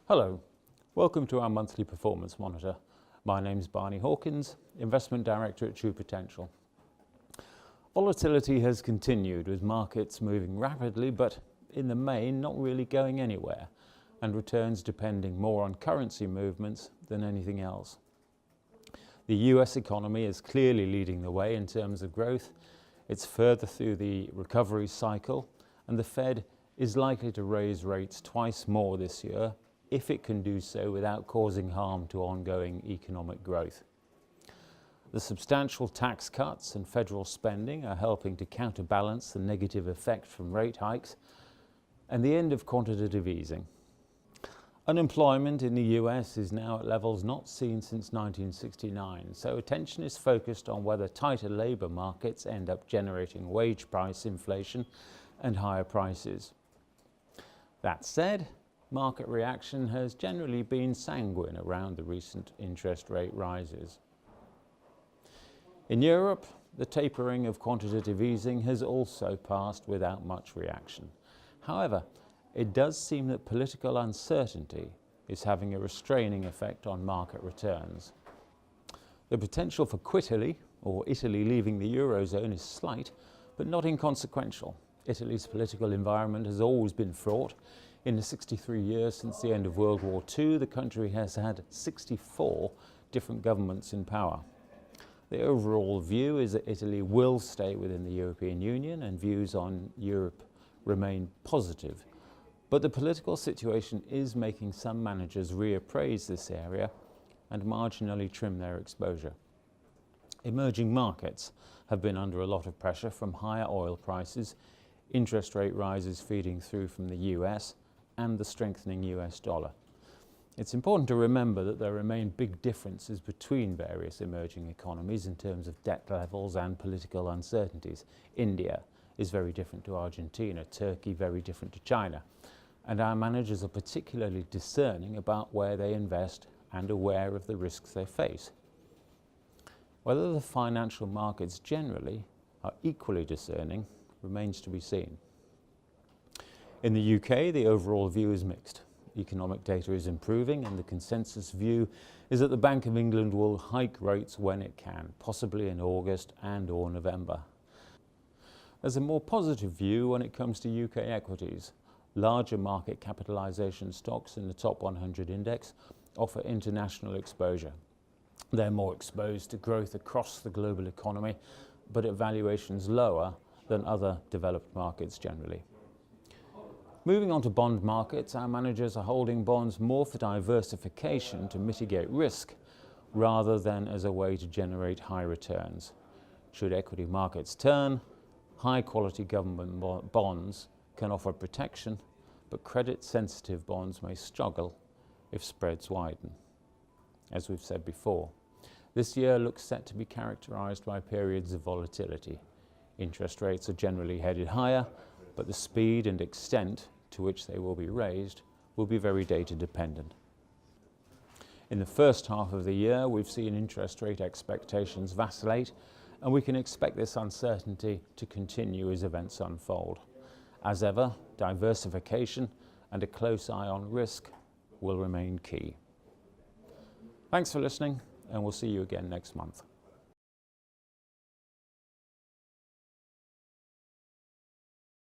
Hello, welcome to our monthly performance monitor. My name's Barney Hawkins, Investment Director at True Potential. Volatility has continued with markets moving rapidly but in the main not really going anywhere, and returns depending more on currency movements than anything else. The US economy is clearly leading the way in terms of growth. It's further through the recovery cycle, and the Fed is likely to raise rates twice more this year if it can do so without causing harm to ongoing economic growth. The substantial tax cuts and federal spending are helping to counterbalance the negative effect from rate hikes and the end of quantitative easing. Unemployment in the US is now at levels not seen since 1969, so attention is focused on whether tighter labour markets end up generating wage price inflation and higher prices. That said, market reaction has generally been sanguine around the recent interest rate rises. In Europe, the tapering of quantitative easing has also passed without much reaction. However, it does seem that political uncertainty is having a restraining effect on market returns. The potential for Quit-Italy, or Italy leaving the Eurozone, is slight, but not inconsequential. Italy's political environment has always been fraught. In the 63 years since the end of World War II, the country has had 64 different governments in power. The overall view is that Italy will stay within the European Union, and views on Europe remain positive. But the political situation is making some managers reappraise this area and marginally trim their exposure. Emerging markets have been under a lot of pressure from higher oil prices, interest rate rises feeding through from the US, and the strengthening US dollar. It's important to remember that there remain big differences between various emerging economies in terms of debt levels and political uncertainties. India is very different to Argentina, Turkey very different to China, and our managers are particularly discerning about where they invest and aware of the risks they face. Whether the financial markets generally are equally discerning remains to be seen. In the UK, the overall view is mixed. Economic data is improving, and the consensus view is that the Bank of England will hike rates when it can, possibly in August and/or November. There's a more positive view when it comes to UK equities. Larger market capitalisation stocks in the top 100 index offer international exposure. They're more exposed to growth across the global economy, but at valuations lower than other developed markets generally. Moving on to bond markets, our managers are holding bonds more for diversification to mitigate risk rather than as a way to generate high returns. Should equity markets turn, high quality government bonds can offer protection, but credit-sensitive bonds may struggle if spreads widen. As we've said before, this year looks set to be characterised by periods of volatility. Interest rates are generally headed higher, but the speed and extent to which they will be raised will be very data dependent. In the first half of the year, we've seen interest rate expectations vacillate, and we can expect this uncertainty to continue as events unfold. As ever, diversification and a close eye on risk will remain key. Thanks for listening, and we'll see you again next month.